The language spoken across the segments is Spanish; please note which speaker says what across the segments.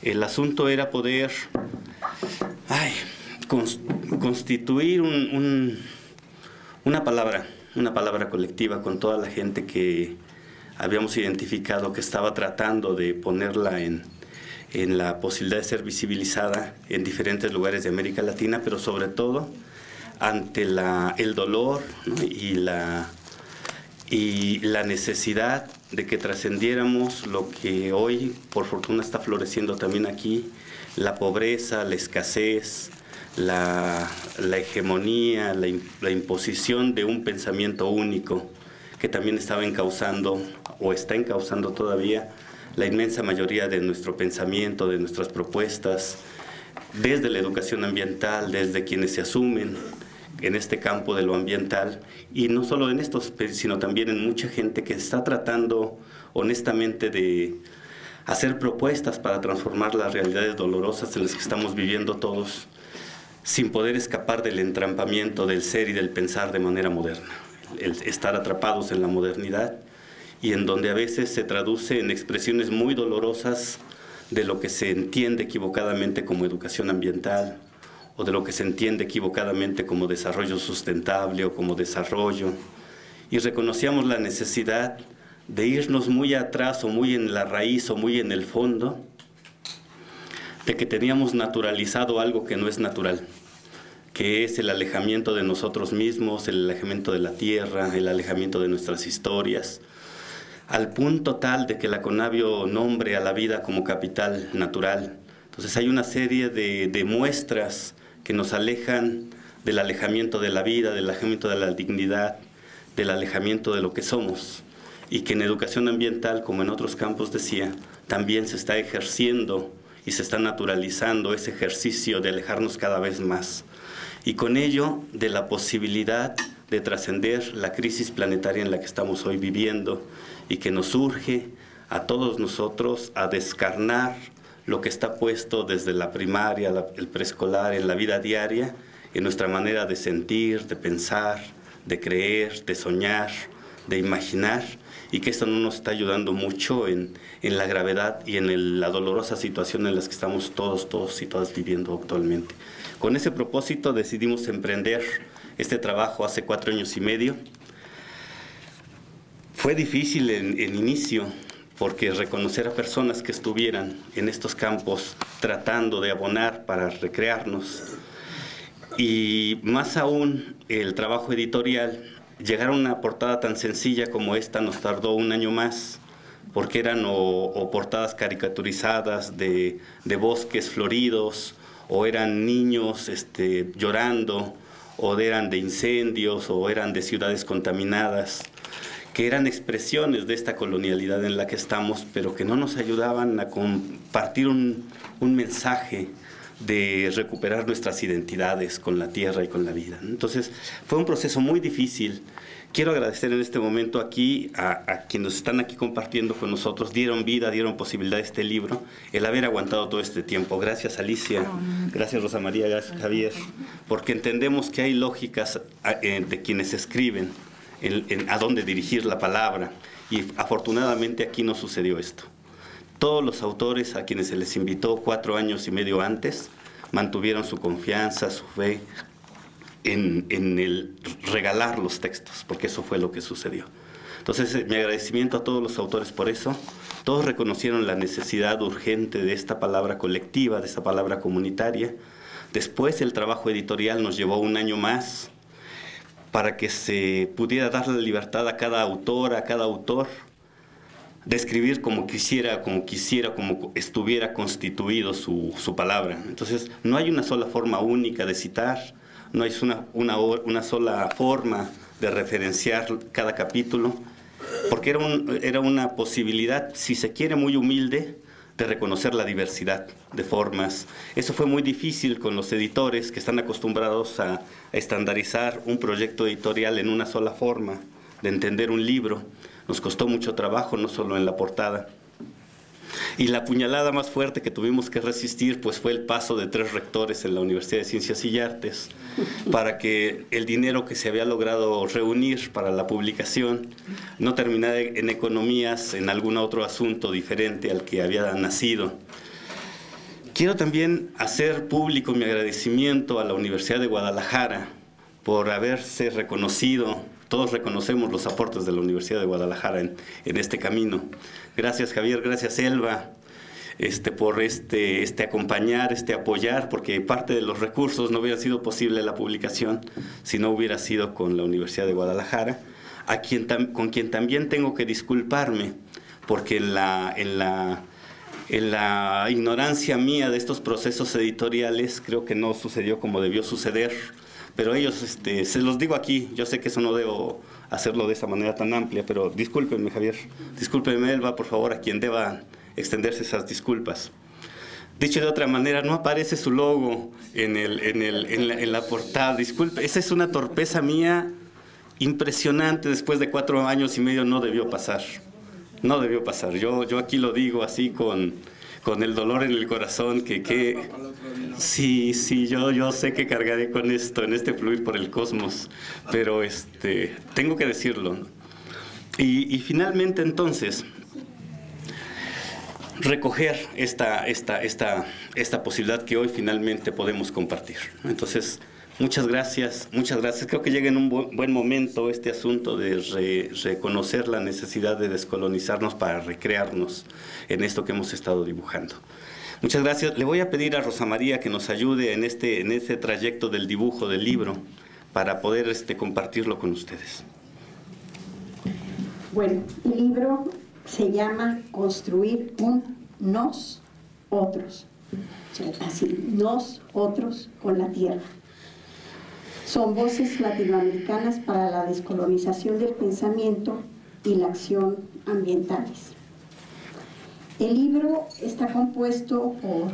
Speaker 1: El asunto era poder constituir una palabra colectiva con toda la gente que habíamos identificado que estaba tratando de ponerla en la posibilidad de ser visibilizada en diferentes lugares de América Latina, pero sobre todo ante el dolor, ¿no? y la necesidad de que trascendiéramos lo que hoy, por fortuna, está floreciendo también aquí: la pobreza, la escasez, la hegemonía, la imposición de un pensamiento único que también estaba encauzando, o está encauzando todavía, la inmensa mayoría de nuestro pensamiento, de nuestras propuestas, desde la educación ambiental, desde quienes se asumen en este campo de lo ambiental, y no solo en estos, sino también en mucha gente que está tratando honestamente de hacer propuestas para transformar las realidades dolorosas en las que estamos viviendo todos, sin poder escapar del entrampamiento del ser y del pensar de manera moderna, el estar atrapados en la modernidad, y en donde a veces se traduce en expresiones muy dolorosas de lo que se entiende equivocadamente como educación ambiental, o de lo que se entiende equivocadamente como desarrollo sustentable o como desarrollo. Y reconocíamos la necesidad de irnos muy atrás, o muy en la raíz, o muy en el fondo, de que teníamos naturalizado algo que no es natural, que es el alejamiento de nosotros mismos, el alejamiento de la tierra, el alejamiento de nuestras historias, al punto tal de que la Conavio nombre a la vida como capital natural. Entonces hay una serie de muestras que nos alejan del alejamiento de la vida, del alejamiento de la dignidad, del alejamiento de lo que somos, y que en educación ambiental, como en otros campos decía, también se está ejerciendo y se está naturalizando ese ejercicio de alejarnos cada vez más, y con ello de la posibilidad de trascender la crisis planetaria en la que estamos hoy viviendo, y que nos urge a todos nosotros a descarnar lo que está puesto desde la primaria, el preescolar, en la vida diaria, en nuestra manera de sentir, de pensar, de creer, de soñar, de imaginar, y que esto no nos está ayudando mucho en la gravedad y en la dolorosa situación en la que estamos todos y todas viviendo actualmente. Con ese propósito decidimos emprender este trabajo hace 4 años y medio. Fue difícil en inicio, porque reconocer a personas que estuvieran en estos campos tratando de abonar para recrearnos, y más aún el trabajo editorial, llegar a una portada tan sencilla como esta nos tardó 1 año más, porque eran o portadas caricaturizadas de bosques floridos, o eran niños llorando, o eran de incendios, o eran de ciudades contaminadas, que eran expresiones de esta colonialidad en la que estamos, pero que no nos ayudaban a compartir un mensaje de recuperar nuestras identidades con la tierra y con la vida. Entonces, fue un proceso muy difícil. Quiero agradecer en este momento aquí a quienes están aquí compartiendo con nosotros, dieron vida, dieron posibilidad a este libro, el haber aguantado todo este tiempo. Gracias, Alicia, gracias, Rosa María, gracias, Javier, porque entendemos que hay lógicas de quienes escriben, a dónde dirigir la palabra, y afortunadamente aquí no sucedió esto. Todos los autores a quienes se les invitó 4 años y medio antes mantuvieron su confianza, su fe en el regalar los textos, porque eso fue lo que sucedió. Entonces, mi agradecimiento a todos los autores por eso. Todos reconocieron la necesidad urgente de esta palabra colectiva, de esta palabra comunitaria. Después, el trabajo editorial nos llevó 1 año más, para que se pudiera dar la libertad a cada autor, a cada autor, de escribir como quisiera, como estuviera constituido su palabra. Entonces, no hay una sola forma única de citar, no hay una sola forma de referenciar cada capítulo, porque era una posibilidad, si se quiere, muy humilde, de reconocer la diversidad de formas. Eso fue muy difícil con los editores que están acostumbrados a estandarizar un proyecto editorial en una sola forma, de entender un libro. Nos costó mucho trabajo, no solo en la portada. Y la puñalada más fuerte que tuvimos que resistir pues fue el paso de 3 rectores en la Universidad de Ciencias y Artes para que el dinero que se había logrado reunir para la publicación no terminara en economías, en algún otro asunto diferente al que había nacido. Quiero también hacer público mi agradecimiento a la Universidad de Guadalajara por haberse reconocido. Todos reconocemos los aportes de la Universidad de Guadalajara en este camino. Gracias, Javier, gracias, Elba, por acompañar, apoyar, porque parte de los recursos no hubiera sido posible la publicación si no hubiera sido con la Universidad de Guadalajara, con quien también tengo que disculparme, porque en la ignorancia mía de estos procesos editoriales creo que no sucedió como debió suceder. Pero ellos, se los digo aquí, yo sé que eso no debo hacerlo de esa manera tan amplia, pero discúlpenme, Javier, discúlpenme, Elba, por favor, a quien deba extenderse esas disculpas. Dicho de otra manera, no aparece su logo en la portada, disculpe, esa es una torpeza mía impresionante. Después de 4 años y medio no debió pasar, no debió pasar. Yo aquí lo digo así con el dolor en el corazón, sí, yo sé que cargaré con esto, en este fluir por el cosmos, pero tengo que decirlo. Y finalmente, entonces, recoger esta posibilidad que hoy finalmente podemos compartir. Entonces, muchas gracias. Creo que llega en un buen momento este asunto de reconocer la necesidad de descolonizarnos para recrearnos en esto que hemos estado dibujando. Muchas gracias. Le voy a pedir a Rosa María que nos ayude en este trayecto del dibujo del libro para poder compartirlo con ustedes.
Speaker 2: Bueno, el libro se llama Construir un nosotros. O sea, así, nosotros con la tierra. Son voces latinoamericanas para la descolonización del pensamiento y la acción ambientales. El libro está compuesto por,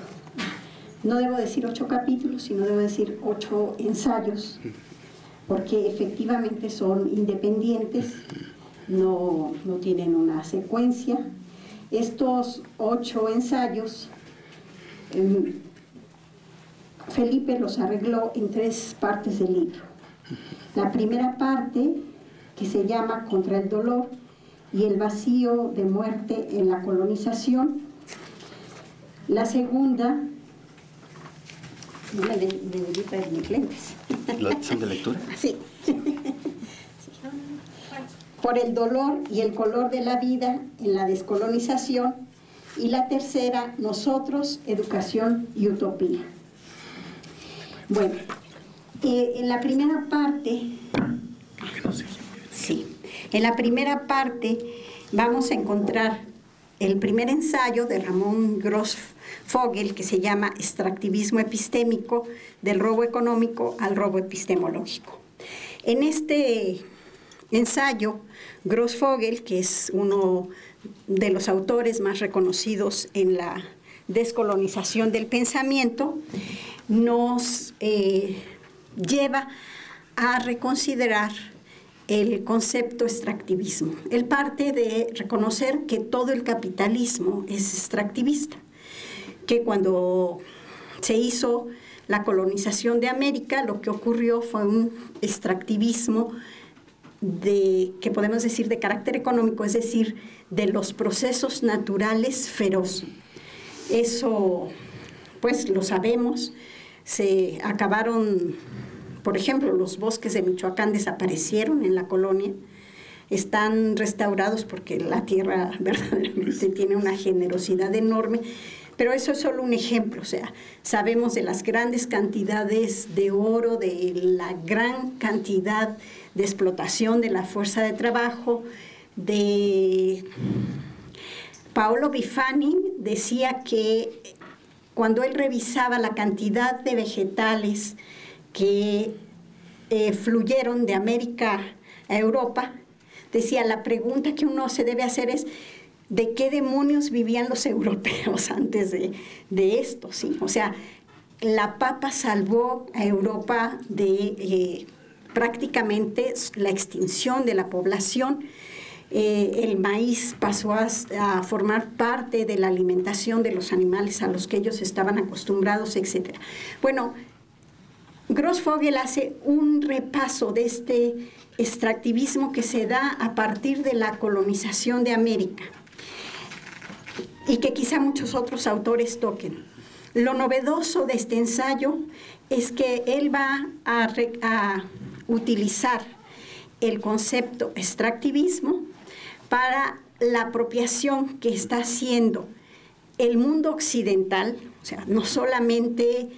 Speaker 2: no debo decir 8 capítulos, sino debo decir 8 ensayos, porque efectivamente son independientes, no tienen una secuencia. Estos 8 ensayos, Felipe los arregló en 3 partes del libro. La primera parte, que se llama Contra el dolor y el vacío de muerte en la colonización. La segunda, no me debí traer mis lentes.
Speaker 1: ¿Son de lectura?
Speaker 2: Sí. Por el dolor y el color de la vida en la descolonización. Y la tercera, Nosotros, educación y utopía. Bueno, en la primera parte, sí, en la primera parte vamos a encontrar el primer ensayo de Ramón Grossfogel, que se llama Extractivismo epistémico, del robo económico al robo epistemológico. En este ensayo, Grossfogel, que es uno de los autores más reconocidos en la descolonización del pensamiento, nos lleva a reconsiderar el concepto extractivismo. Él parte de reconocer que todo el capitalismo es extractivista, que cuando se hizo la colonización de América, lo que ocurrió fue un extractivismo que podemos decir de carácter económico, es decir, de los procesos naturales feroz. Eso, pues, lo sabemos. Se acabaron, por ejemplo, los bosques de Michoacán desaparecieron en la colonia, están restaurados porque la tierra verdaderamente tiene una generosidad enorme, pero eso es solo un ejemplo. O sea, sabemos de las grandes cantidades de oro, de la gran cantidad de explotación de la fuerza de trabajo. Paolo Bifani decía que cuando él revisaba la cantidad de vegetales que fluyeron de América a Europa, decía, la pregunta que uno se debe hacer es, ¿de qué demonios vivían los europeos antes de esto? ¿Sí? O sea, la papa salvó a Europa de prácticamente la extinción de la población. El maíz pasó a formar parte de la alimentación de los animales a los que ellos estaban acostumbrados, etc. Bueno, Grossfogel hace un repaso de este extractivismo que se da a partir de la colonización de América y que quizá muchos otros autores toquen. Lo novedoso de este ensayo es que él va a utilizar el concepto extractivismo para la apropiación que está haciendo el mundo occidental, o sea, no solamente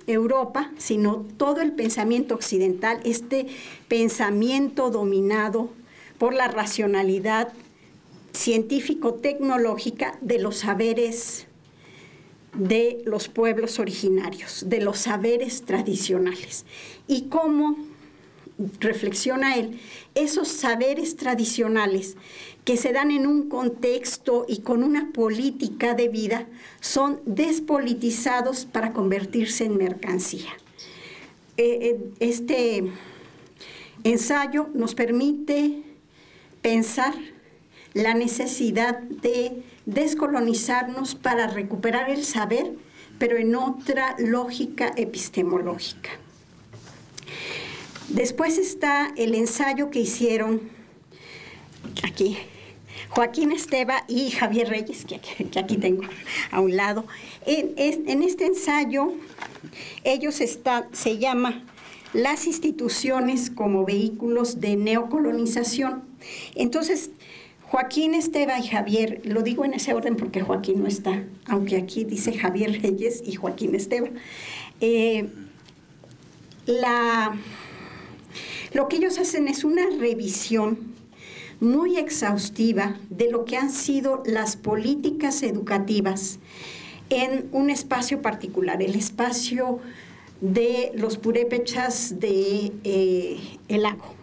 Speaker 2: Europa, sino todo el pensamiento occidental, este pensamiento dominado por la racionalidad científico-tecnológica de los saberes de los pueblos originarios, de los saberes tradicionales. Y cómo reflexiona él, esos saberes tradicionales que se dan en un contexto y con una política de vida son despolitizados para convertirse en mercancía. Este ensayo nos permite pensar la necesidad de descolonizarnos para recuperar el saber, pero en otra lógica epistemológica. Después está el ensayo que hicieron aquí Joaquín Esteva y Javier Reyes, que aquí tengo a un lado. En este ensayo, se llama Las instituciones como vehículos de neocolonización. Entonces, Joaquín Esteva y Javier, lo digo en ese orden porque Joaquín no está, aunque aquí dice Javier Reyes y Joaquín Esteva. Lo que ellos hacen es una revisión muy exhaustiva de lo que han sido las políticas educativas en un espacio particular, el espacio de los purépechas de el lago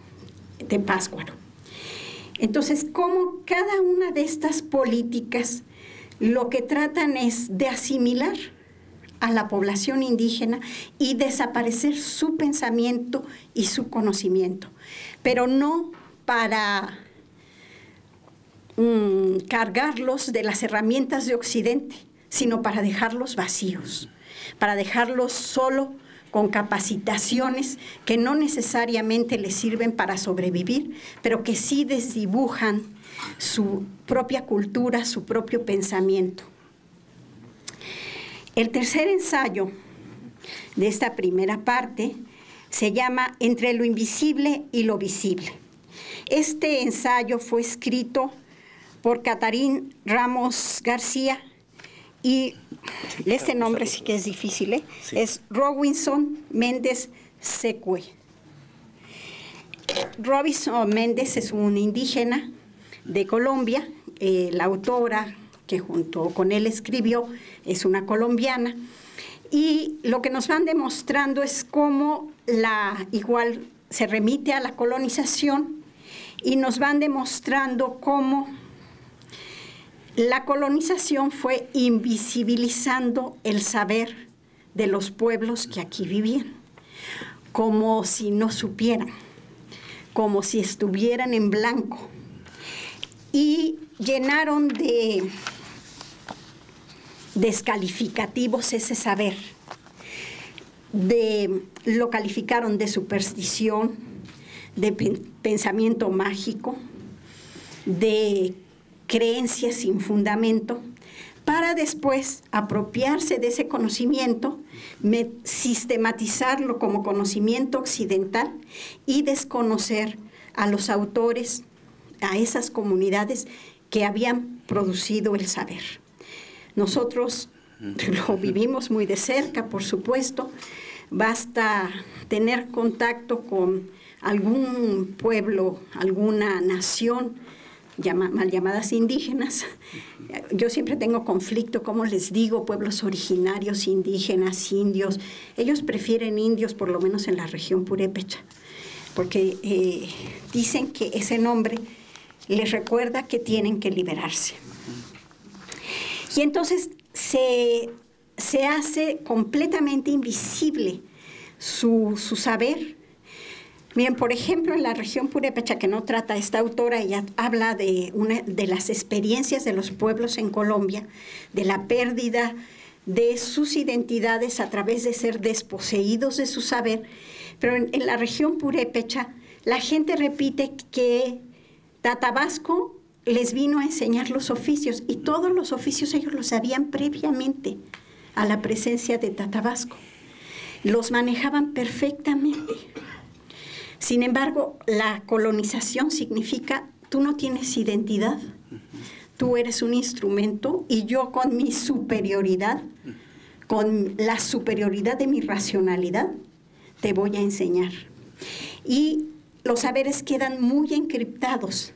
Speaker 2: de Pátzcuaro. Entonces, cómo cada una de estas políticas lo que tratan es de asimilar a la población indígena y desaparecer su pensamiento y su conocimiento, pero no para cargarlos de las herramientas de Occidente, sino para dejarlos vacíos, para dejarlos solo con capacitaciones que no necesariamente les sirven para sobrevivir, pero que sí desdibujan su propia cultura, su propio pensamiento. El tercer ensayo de esta primera parte se llama Entre lo invisible y lo visible. Este ensayo fue escrito por Catarín Ramos García y este nombre sí que es difícil, sí. Es Robinson Méndez Secue. Robinson Méndez es un indígena de Colombia, la autora que junto con él escribió es una colombiana, y lo que nos van demostrando es cómo igual se remite a la colonización y nos van demostrando cómo la colonización fue invisibilizando el saber de los pueblos que aquí vivían, como si no supieran, como si estuvieran en blanco, y llenaron de descalificativos ese saber, lo calificaron de superstición, de pensamiento mágico, de creencias sin fundamento, para después apropiarse de ese conocimiento, sistematizarlo como conocimiento occidental y desconocer a los autores, a esas comunidades que habían producido el saber. Nosotros lo vivimos muy de cerca, por supuesto. Basta tener contacto con algún pueblo, alguna nación, mal llamadas indígenas. Yo siempre tengo conflicto, como les digo, pueblos originarios, indígenas, indios. Ellos prefieren indios, por lo menos en la región purépecha, porque dicen que ese nombre les recuerda que tienen que liberarse. Y entonces se hace completamente invisible su saber. Bien, por ejemplo, en la región purépecha, que no trata esta autora, ella habla de las experiencias de los pueblos en Colombia, de la pérdida de sus identidades a través de ser desposeídos de su saber, pero en la región purépecha la gente repite que Tatabasco les vino a enseñar los oficios, y todos los oficios ellos los sabían previamente a la presencia de Tatabasco. Los manejaban perfectamente. Sin embargo, la colonización significa, tú no tienes identidad, tú eres un instrumento, y yo con mi superioridad, con la superioridad de mi racionalidad, te voy a enseñar. Y los saberes quedan muy encriptados.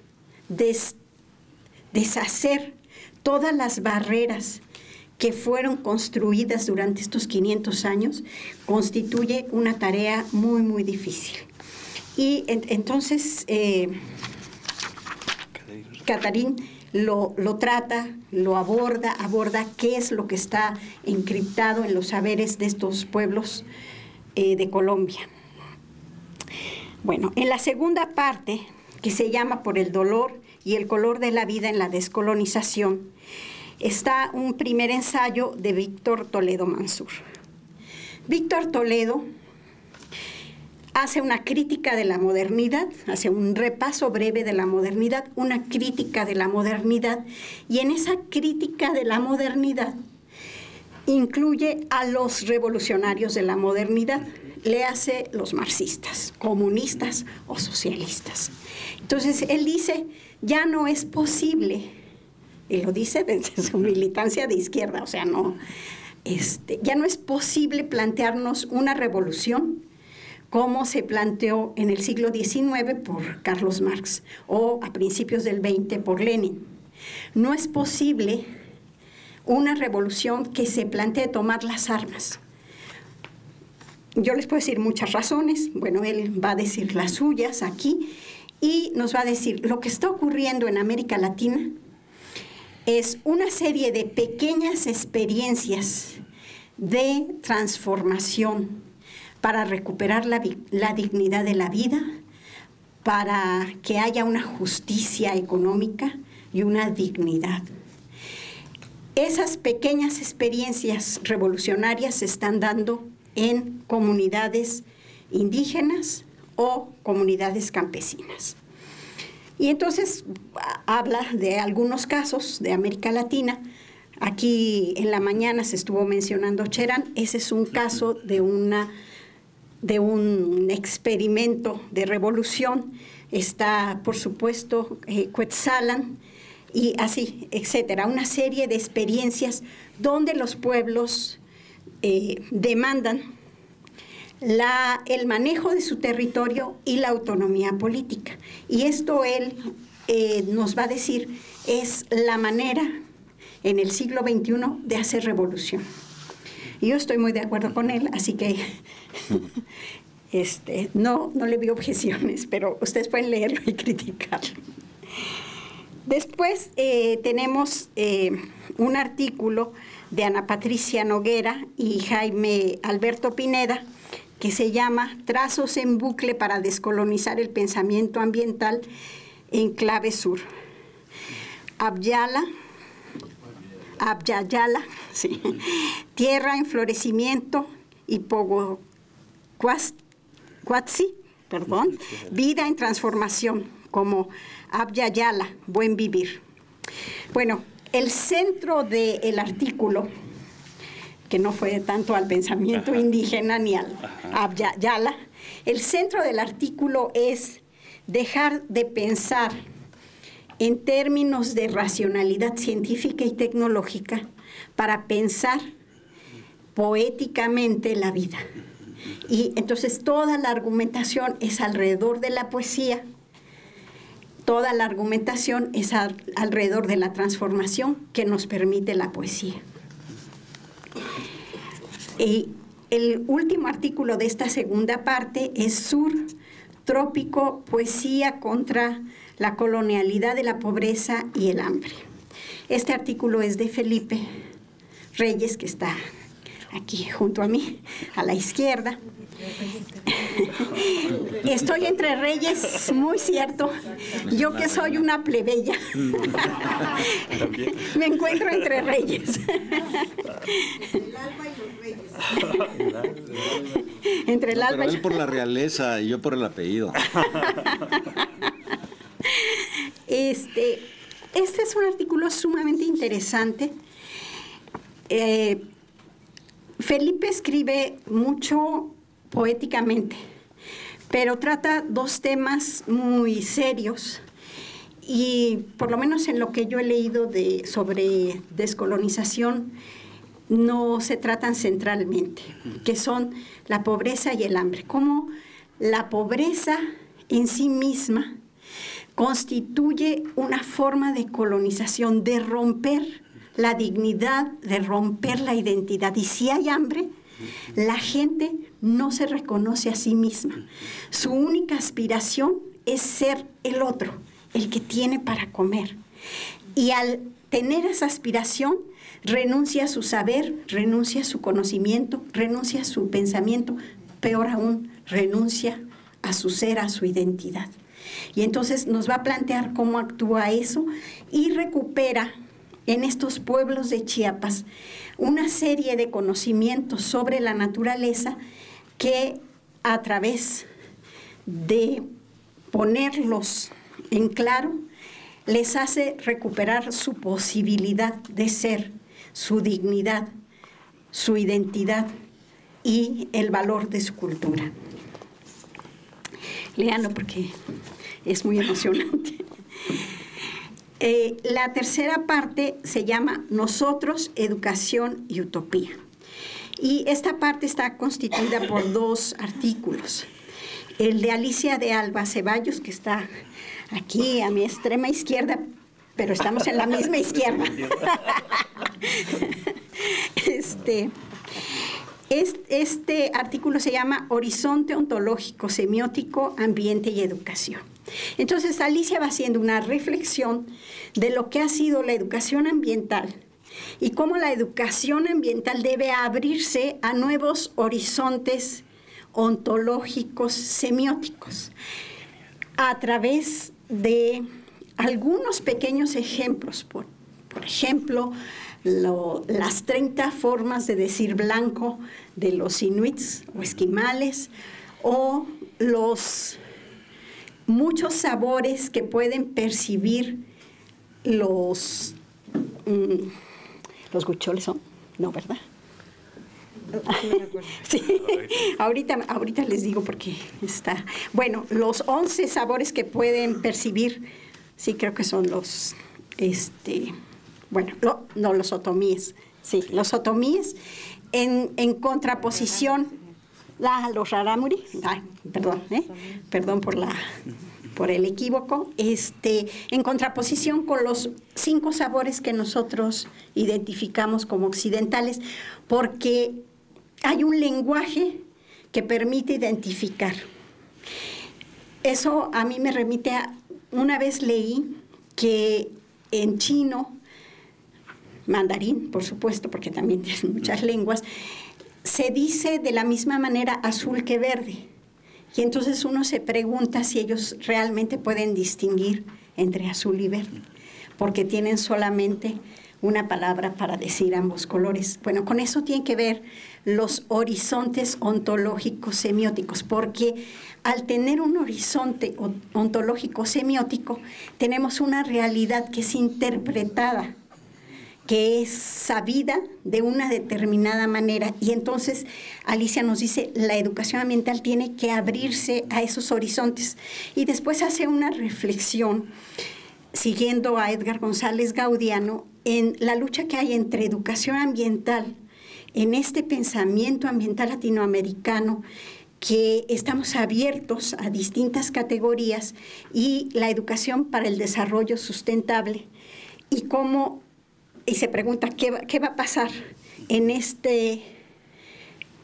Speaker 2: Deshacer todas las barreras que fueron construidas durante estos 500 años constituye una tarea muy, muy difícil. Y entonces, Catarín lo trata, lo aborda qué es lo que está encriptado en los saberes de estos pueblos de Colombia. Bueno, en la segunda parte, que se llama Por el dolor y el color de la vida en la descolonización, está un primer ensayo de Víctor Toledo Mansur. Víctor Toledo hace una crítica de la modernidad, hace un repaso breve de la modernidad, una crítica de la modernidad, y en esa crítica de la modernidad incluye a los revolucionarios de la modernidad, le hace los marxistas, comunistas o socialistas. Entonces, él dice, ya no es posible, y lo dice desde su militancia de izquierda, o sea, no, ya no es posible plantearnos una revolución como se planteó en el siglo XIX por Carlos Marx o a principios del XX por Lenin. No es posible una revolución que se plantee tomar las armas. Yo les puedo decir muchas razones, bueno, él va a decir las suyas aquí y nos va a decir lo que está ocurriendo en América Latina es una serie de pequeñas experiencias de transformación para recuperar la dignidad de la vida, para que haya una justicia económica y una dignidad. Esas pequeñas experiencias revolucionarias se están dando en comunidades indígenas o comunidades campesinas. Y entonces habla de algunos casos de América Latina. Aquí en la mañana se estuvo mencionando Cherán. Ese es un caso de un experimento de revolución. Está, por supuesto, Cuetzalan y así, etcétera. Una serie de experiencias donde los pueblos demandan el manejo de su territorio y la autonomía política. Y esto él nos va a decir es la manera en el siglo XXI de hacer revolución. Y yo estoy muy de acuerdo con él, así que no le veo objeciones, pero ustedes pueden leerlo y criticarlo. Después tenemos un artículo de Ana Patricia Noguera y Jaime Alberto Pineda, que se llama Trazos en bucle para descolonizar el pensamiento ambiental en clave sur. Abyayala, sí. Tierra en florecimiento y Pogocuatzi, vida en transformación, como Abyayala, buen vivir. Bueno, el centro del artículo, que no fue tanto al pensamiento indígena ni al Abyayala, el centro del artículo es dejar de pensar en términos de racionalidad científica y tecnológica para pensar poéticamente la vida. Y entonces toda la argumentación es alrededor de la poesía, toda la argumentación es alrededor de la transformación que nos permite la poesía. Y el último artículo de esta segunda parte es Sur, Trópico, Poesía contra la colonialidad de la pobreza y el hambre. Este artículo es de Felipe Reyes, que está aquí junto a mí, a la izquierda. Estoy entre reyes, muy cierto. Yo que soy una plebeya, me encuentro entre reyes. Entre el alba y los reyes. Entre el alba y
Speaker 3: él por la realeza y yo por el apellido.
Speaker 2: Este es un artículo sumamente interesante. Felipe escribe mucho poéticamente, pero trata dos temas muy serios y por lo menos en lo que yo he leído sobre descolonización no se tratan centralmente, que son la pobreza y el hambre. Cómo la pobreza en sí misma constituye una forma de colonización, de romper la dignidad, de romper la identidad. Y si hay hambre, la gente no se reconoce a sí misma. Su única aspiración es ser el otro, el que tiene para comer. Y al tener esa aspiración, renuncia a su saber, renuncia a su conocimiento, renuncia a su pensamiento, peor aún, renuncia a su ser, a su identidad. Y entonces nos va a plantear cómo actúa eso y recupera en estos pueblos de Chiapas una serie de conocimientos sobre la naturaleza que a través de ponerlos en claro les hace recuperar su posibilidad de ser, su dignidad, su identidad y el valor de su cultura. Léanlo porque es muy emocionante. La tercera parte se llama Nosotros, Educación y Utopía. Y esta parte está constituida por dos artículos. El de Alicia de Alba Ceballos, que está aquí a mi extrema izquierda, pero estamos en la misma izquierda. Este artículo se llama Horizonte Ontológico, Semiótico, Ambiente y Educación. Entonces, Alicia va haciendo una reflexión de lo que ha sido la educación ambiental y cómo la educación ambiental debe abrirse a nuevos horizontes ontológicos, semióticos, a través de algunos pequeños ejemplos. Por ejemplo, las 30 formas de decir blanco de los inuits o esquimales, o los muchos sabores que pueden percibir los gucholes son, ¿no, verdad? Sí, ahorita les digo porque está. Bueno, los 11 sabores que pueden percibir, sí, creo que son los, los otomíes. Sí, los otomíes en contraposición. Los rarámuri, perdón por el equívoco, en contraposición con los 5 sabores que nosotros identificamos como occidentales, porque hay un lenguaje que permite identificar. Eso a mí me remite a, una vez leí que en chino, mandarín, por supuesto, porque también tienen muchas lenguas, se dice de la misma manera azul que verde. Y entonces uno se pregunta si ellos realmente pueden distinguir entre azul y verde, porque tienen solamente una palabra para decir ambos colores. Bueno, con eso tienen que ver los horizontes ontológicos semióticos, porque al tener un horizonte ontológico semiótico, tenemos una realidad que es interpretada, que es sabida de una determinada manera. Y entonces Alicia nos dice, la educación ambiental tiene que abrirse a esos horizontes. Y después hace una reflexión, siguiendo a Edgar González Gaudiano, en la lucha que hay entre educación ambiental, en este pensamiento ambiental latinoamericano, que estamos abiertos a distintas categorías, y la educación para el desarrollo sustentable, y cómo. Y se pregunta, ¿qué va a pasar en este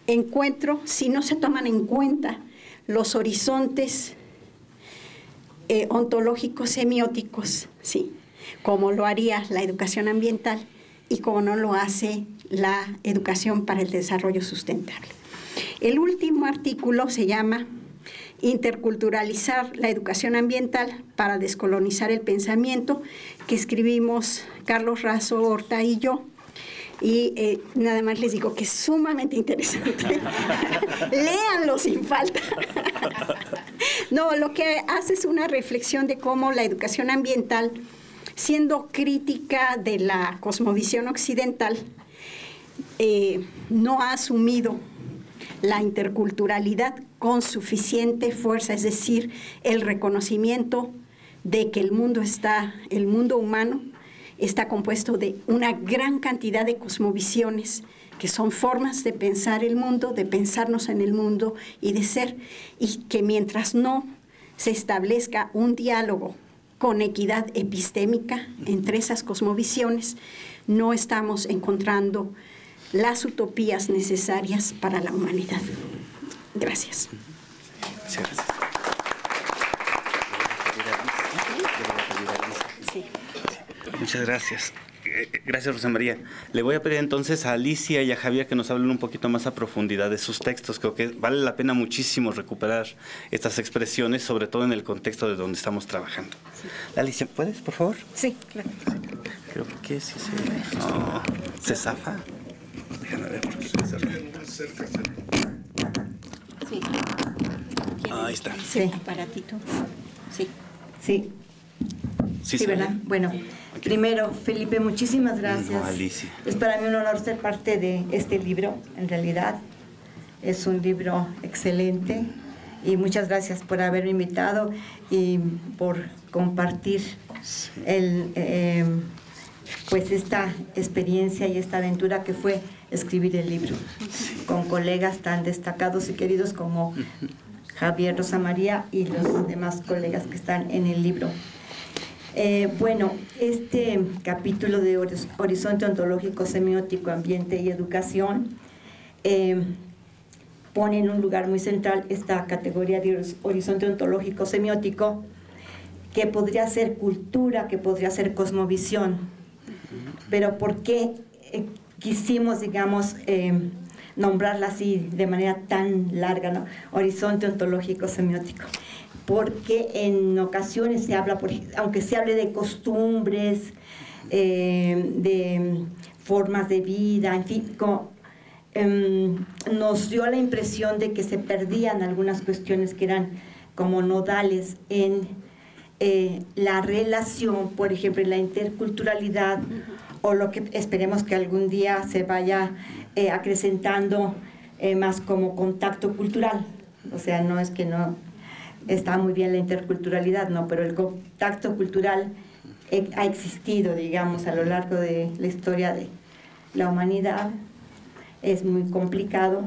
Speaker 2: encuentro si no se toman en cuenta los horizontes ontológicos semióticos, ¿sí? Como lo haría la educación ambiental y como no lo hace la educación para el desarrollo sustentable? El último artículo se llama Interculturalizar la educación ambiental para descolonizar el pensamiento, que escribimos Carlos Razo Horta y yo. Y nada más les digo que es sumamente interesante. Léanlo sin falta. No, lo que hace es una reflexión de cómo la educación ambiental siendo crítica de la cosmovisión occidental, no ha asumido la interculturalidad con suficiente fuerza, es decir, el reconocimiento de que el mundo humano está compuesto de una gran cantidad de cosmovisiones, que son formas de pensar el mundo, de pensarnos en el mundo y de ser, y que mientras no se establezca un diálogo con equidad epistémica entre esas cosmovisiones, no estamos encontrando las utopías necesarias para la humanidad. Gracias.
Speaker 1: Muchas gracias.
Speaker 2: Sí.
Speaker 1: Muchas gracias. Gracias, Rosa María. Le voy a pedir entonces a Alicia y a Javier que nos hablen un poquito más a profundidad de sus textos. Creo que vale la pena muchísimo recuperar estas expresiones, sobre todo en el contexto de donde estamos trabajando. Sí. Alicia, ¿puedes, por favor?
Speaker 2: Sí, claro.
Speaker 1: Creo que sí se... No, ¿se zafa? Déjame ver por qué se cerró.
Speaker 2: Sí.
Speaker 1: Ahí está.
Speaker 2: Sí, aparatito. Sí.
Speaker 3: Sí. Sí, ¿verdad? Bueno, primero, Felipe, muchísimas gracias.
Speaker 1: No, Alicia.
Speaker 3: Es para mí un honor ser parte de este libro, en realidad. Es un libro excelente y muchas gracias por haberme invitado y por compartir pues esta experiencia y esta aventura que fue escribir el libro con colegas tan destacados y queridos como Javier, Rosa María y los demás colegas que están en el libro. Bueno, este capítulo de Horizonte Ontológico, Semiótico, Ambiente y Educación pone en un lugar muy central esta categoría de horizonte ontológico semiótico, que podría ser cultura, que podría ser cosmovisión. Pero ¿por qué quisimos, digamos, nombrarla así de manera tan larga, ¿no? Horizonte ontológico semiótico? Porque en ocasiones se habla, aunque se hable de costumbres, de formas de vida, en fin, nos dio la impresión de que se perdían algunas cuestiones que eran como nodales en la relación, por ejemplo, en la interculturalidad, o lo que esperemos que algún día se vaya acrecentando más como contacto cultural. O sea, no es que no está muy bien la interculturalidad, no, pero el contacto cultural ha existido, digamos, a lo largo de la historia de la humanidad. Es muy complicado.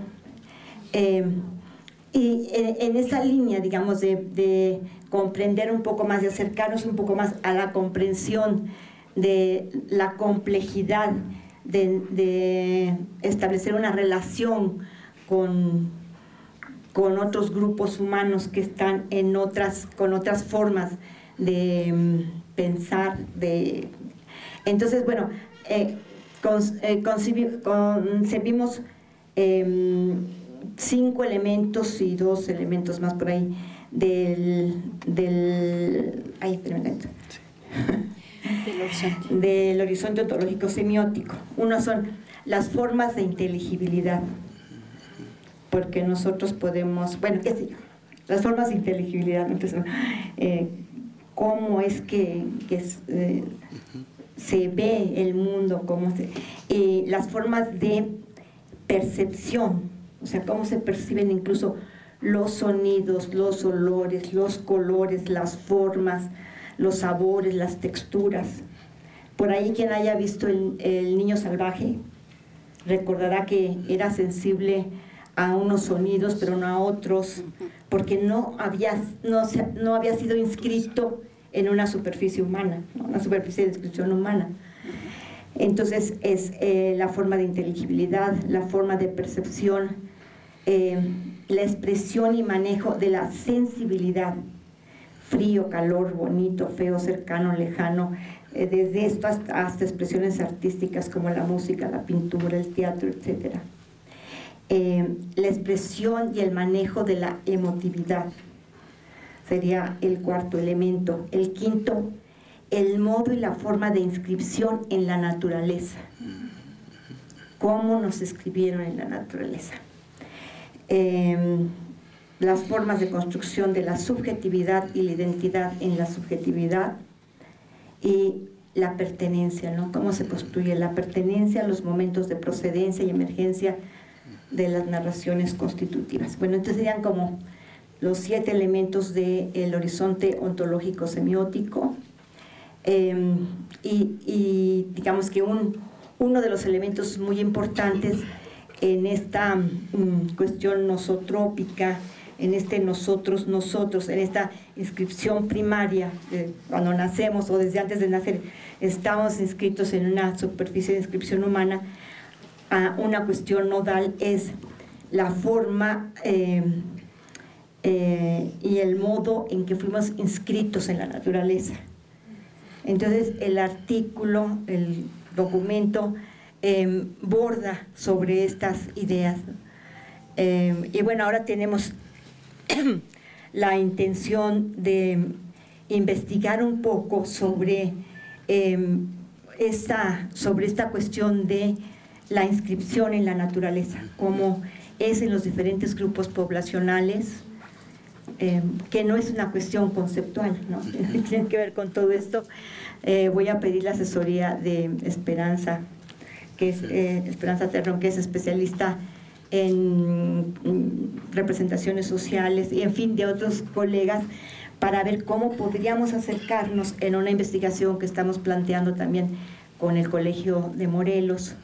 Speaker 3: Y en esa línea, digamos, de comprender un poco más, de acercarnos un poco más a la comprensión de la complejidad de establecer una relación con otros grupos humanos que están con otras formas de pensar. Entonces, bueno, concebimos 5 elementos y 2 elementos más por ahí del horizonte ontológico semiótico. Uno son las formas de inteligibilidad, porque nosotros podemos, bueno, qué sé yo, las formas de inteligibilidad, entonces, cómo es que se ve el mundo, las formas de percepción, o sea, cómo se perciben incluso los sonidos, los olores, los colores, las formas, los sabores, las texturas. Por ahí quien haya visto el Niño Salvaje recordará que era sensible a unos sonidos pero no a otros, porque no había sido inscrito en una superficie humana, ¿no? Una superficie de descripción humana. Entonces es la forma de inteligibilidad, la forma de percepción, la expresión y manejo de la sensibilidad, frío, calor, bonito, feo, cercano, lejano, desde esto hasta expresiones artísticas como la música, la pintura, el teatro, etc. La expresión y el manejo de la emotividad sería el 4º elemento. El 5º, el modo y la forma de inscripción en la naturaleza. ¿Cómo nos escribieron en la naturaleza? Las formas de construcción de la subjetividad y la identidad en la subjetividad, y la pertenencia, ¿no? Cómo se construye la pertenencia, los momentos de procedencia y emergencia de las narraciones constitutivas. Bueno, entonces serían como los 7 elementos del horizonte ontológico semiótico. Y digamos que uno de los elementos muy importantes en esta cuestión nosotrópica, en este nosotros, en esta inscripción primaria, cuando nacemos o desde antes de nacer, estamos inscritos en una superficie de inscripción humana. Una cuestión nodal es la forma y el modo en que fuimos inscritos en la naturaleza. Entonces el artículo, el documento, borda sobre estas ideas. Y bueno, ahora tenemos la intención de investigar un poco sobre esta cuestión de la inscripción en la naturaleza, cómo es en los diferentes grupos poblacionales, que no es una cuestión conceptual, ¿no? Tiene que ver con todo esto. Voy a pedir la asesoría de Esperanza, que es Esperanza Terrón, que es especialista en representaciones sociales y en fin de otros colegas, para ver cómo podríamos acercarnos en una investigación que estamos planteando también con el Colegio de Morelos,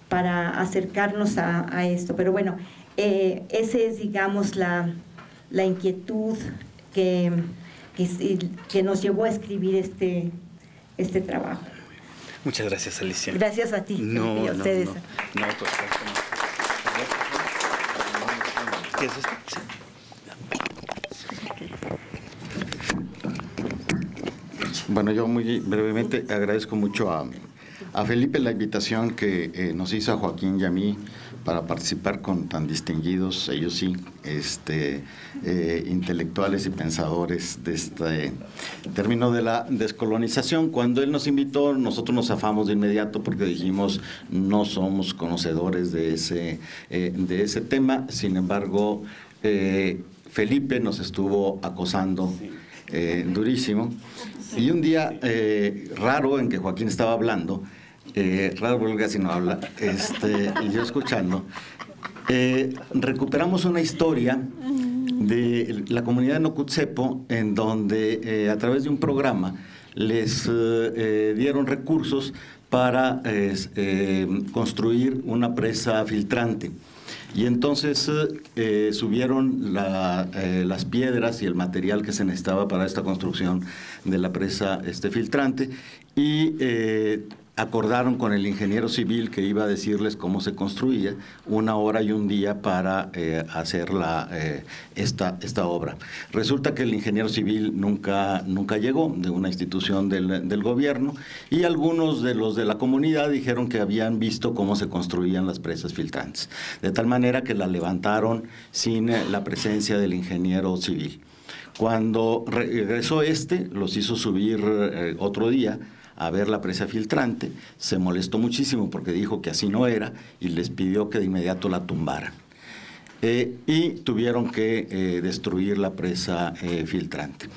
Speaker 3: para acercarnos a esto. Pero bueno, ese es, digamos, la inquietud que nos llevó a escribir este trabajo.
Speaker 1: Muchas gracias, Alicia.
Speaker 3: Gracias a ti y a ustedes.
Speaker 1: ¿Qué es esto? Sí.
Speaker 4: Bueno, yo muy brevemente agradezco mucho a Felipe la invitación que nos hizo a Joaquín y a mí para participar con tan distinguidos, ellos sí, intelectuales y pensadores de este término de la descolonización. Cuando él nos invitó, nosotros nos zafamos de inmediato porque dijimos no somos conocedores de ese tema. Sin embargo, Felipe nos estuvo acosando durísimo. Y un día raro en que Joaquín estaba hablando, raro porque casi no habla, y yo escuchando, recuperamos una historia de la comunidad de Nocutzepo, en donde a través de un programa les dieron recursos para construir una presa filtrante. Y entonces subieron las piedras y el material que se necesitaba para esta construcción de la presa filtrante, y acordaron con el ingeniero civil que iba a decirles cómo se construía, 1 hora y un día para hacer esta obra. Resulta que el ingeniero civil nunca llegó, de una institución del gobierno, y algunos de los de la comunidad dijeron que habían visto cómo se construían las presas filtrantes, de tal manera que la levantaron sin la presencia del ingeniero civil. Cuando regresó los hizo subir otro día a ver la presa filtrante, se molestó muchísimo porque dijo que así no era y les pidió que de inmediato la tumbaran. Y tuvieron que destruir la presa filtrante.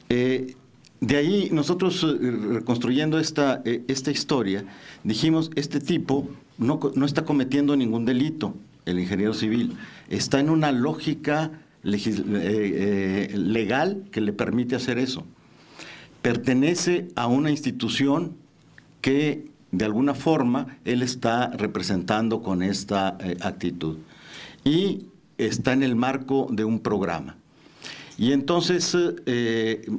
Speaker 4: De ahí nosotros, reconstruyendo esta historia, dijimos, este tipo no está cometiendo ningún delito, el ingeniero civil, está en una lógica legal que le permite hacer eso. Pertenece a una institución que de alguna forma él está representando con esta actitud, y está en el marco de un programa. Y entonces,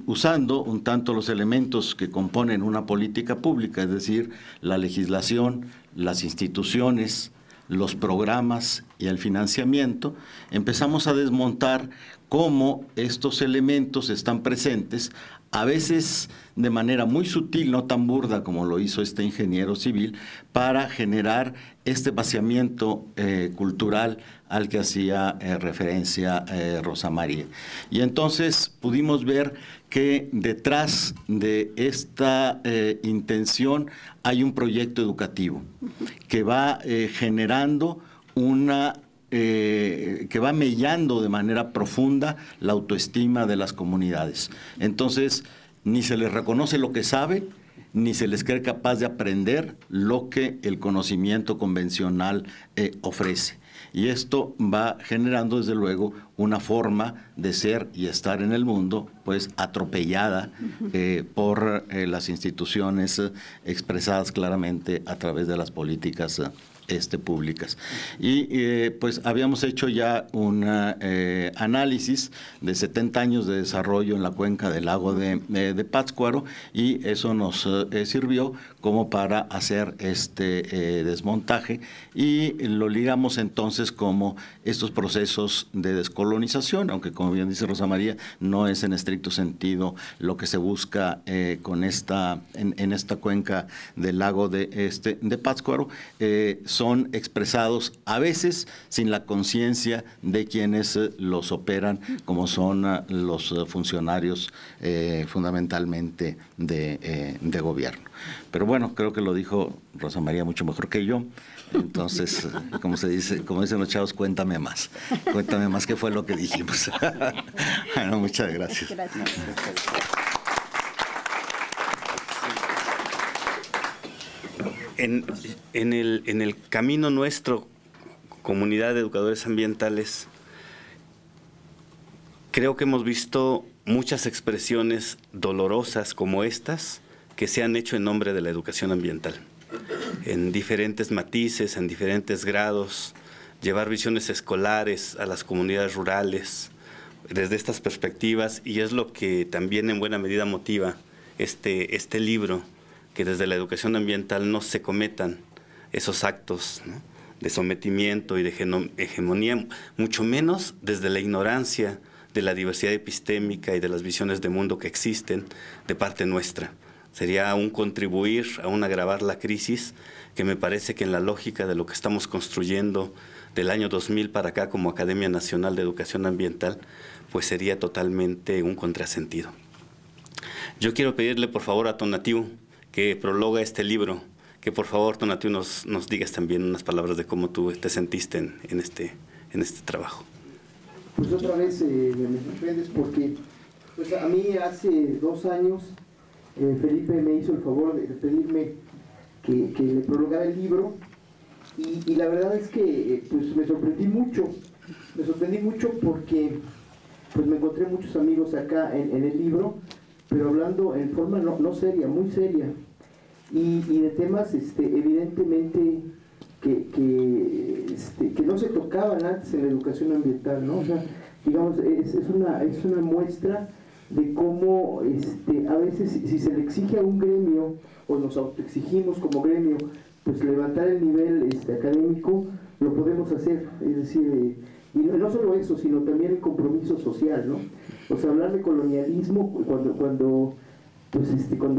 Speaker 4: usando un tanto los elementos que componen una política pública, es decir, la legislación, las instituciones, los programas y el financiamiento, empezamos a desmontar cómo estos elementos están presentes, a veces de manera muy sutil, no tan burda como lo hizo este ingeniero civil, para generar este vaciamiento cultural al que hacía referencia Rosa María. Y entonces pudimos ver que detrás de esta intención hay un proyecto educativo que va generando que va mellando de manera profunda la autoestima de las comunidades. Entonces, ni se les reconoce lo que saben, ni se les cree capaz de aprender lo que el conocimiento convencional ofrece. Y esto va generando, desde luego, una forma de ser y estar en el mundo, pues atropellada por las instituciones expresadas claramente a través de las políticas públicas. Y pues habíamos hecho ya un análisis de 70 años de desarrollo en la cuenca del lago de Pátzcuaro, y eso nos sirvió como para hacer desmontaje, y lo ligamos entonces como estos procesos de descolonización, aunque como bien dice Rosa María, no es en estricto sentido lo que se busca en esta cuenca del lago de Pátzcuaro. Son expresados a veces sin la conciencia de quienes los operan, como son los funcionarios fundamentalmente de gobierno. Pero bueno, creo que lo dijo Rosa María mucho mejor que yo. Entonces, como dicen los chavos, cuéntame más. Cuéntame más qué fue lo que dijimos. Bueno, muchas gracias.
Speaker 2: Gracias.
Speaker 1: En el camino nuestro, comunidad de educadores ambientales, creo que hemos visto muchas expresiones dolorosas como estas que se han hecho en nombre de la educación ambiental, en diferentes matices, en diferentes grados, llevar visiones escolares a las comunidades rurales desde estas perspectivas, y es lo que también en buena medida motiva este libro, que desde la educación ambiental no se cometan esos actos, ¿no?, de sometimiento y de hegemonía, mucho menos desde la ignorancia de la diversidad epistémica y de las visiones de mundo que existen de parte nuestra. Sería un contribuir a un agravar la crisis, que me parece que en la lógica de lo que estamos construyendo del año 2000 para acá como Academia Nacional de Educación Ambiental, pues sería totalmente un contrasentido. Yo quiero pedirle por favor a Tonatiuh, que prologa este libro, que por favor, Tonatiuh, nos digas también unas palabras de cómo tú te sentiste en este trabajo.
Speaker 5: Pues otra vez me sorprendes porque pues a mí hace 2 años Felipe me hizo el favor de pedirme que le prologara el libro, y la verdad es que pues me sorprendí mucho porque pues me encontré muchos amigos acá en el libro, pero hablando en forma no seria, muy seria, y de temas evidentemente que no se tocaban antes en la educación ambiental, ¿no? O sea, digamos, es una muestra de cómo a veces si se le exige a un gremio, o nos autoexigimos como gremio, pues levantar el nivel académico, lo podemos hacer, es decir, y no solo eso, sino también el compromiso social, ¿no? O sea, hablar de colonialismo cuando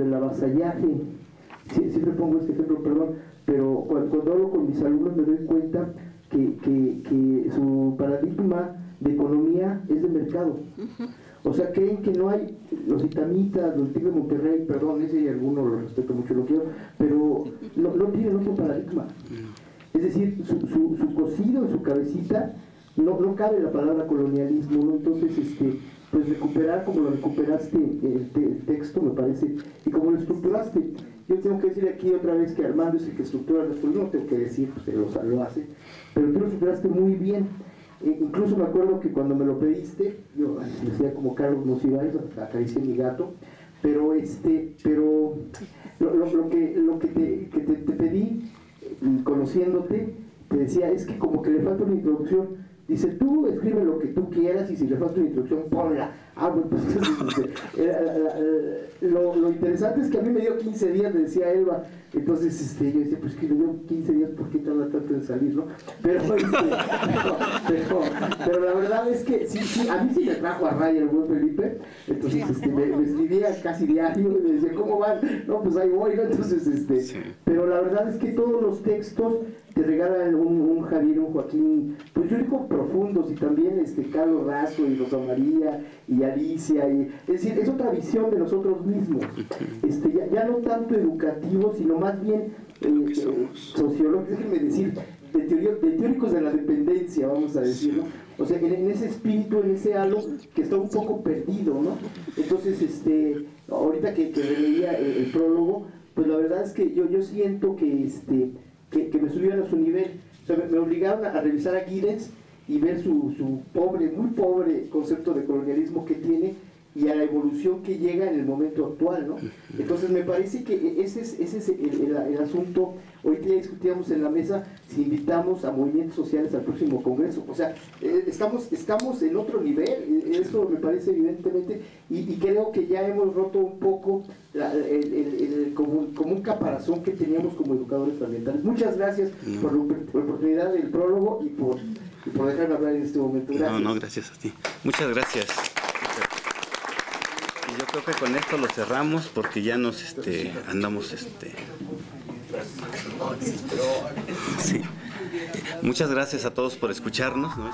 Speaker 5: el avasallaje, siempre pongo este ejemplo, perdón, pero cuando hablo con mis alumnos me doy cuenta que su paradigma de economía es de mercado. O sea, creen que no hay los Itamitas, los Tigres de Monterrey, perdón, ese y alguno lo respeto mucho, lo quiero, pero no tienen otro paradigma. Es decir, su cocido en su cabecita no cabe la palabra colonialismo, ¿no? Entonces, pues recuperar como lo recuperaste el texto, me parece, y como lo estructuraste. Yo tengo que decir aquí otra vez que Armando es el que estructura el estudio, no tengo que decir, pues él lo hace, pero tú lo estructuraste muy bien. Incluso me acuerdo que cuando me lo pediste, yo decía como Carlos Monsiváis, acaricié mi gato, pero lo que te pedí, conociéndote, te decía, es que como que le falta una introducción. Dice, tú escribe lo que tú quieras y si le falta una introducción, ponla. Bueno, pues lo interesante es que a mí me dio 15 días, me decía Elba. Entonces yo decía, pues que me dio 15 días, ¿por qué tarda tanto en salir, no? Pero la verdad es que sí, a mí sí me trajo a raya el buen Felipe. Entonces me escribía casi diario y me decía, ¿cómo van? No, pues ahí voy, ¿no? Entonces,
Speaker 1: sí.
Speaker 5: Pero la verdad es que todos los textos te regalan un Javier, un Joaquín, pues yo digo profundos, y también Carlos Razo y Rosa María y Alicia, es decir, es otra visión de nosotros mismos, ya no tanto educativo, sino más bien sociológico, déjenme decir, de teóricos de la dependencia, vamos a decir, ¿no? O sea, en ese espíritu, en ese halo que está un poco perdido, ¿no? Entonces, ahorita que releía el prólogo, pues la verdad es que yo siento que me subieron a su nivel. O sea, me obligaron a revisar a Giddens y ver su pobre, muy pobre concepto de colonialismo que tiene y a la evolución que llega en el momento actual, ¿no? Entonces me parece que ese es el asunto. Hoy día discutíamos en la mesa si invitamos a movimientos sociales al próximo congreso. O sea, estamos en otro nivel, eso me parece evidentemente, y creo que ya hemos roto un poco como un caparazón que teníamos como educadores ambientales. Muchas gracias por la oportunidad del prólogo y por dejarme hablar en este momento. Gracias.
Speaker 1: No, gracias a ti. Muchas gracias. Y yo creo que con esto lo cerramos porque ya nos andamos Sí. Muchas gracias a todos por escucharnos, ¿no?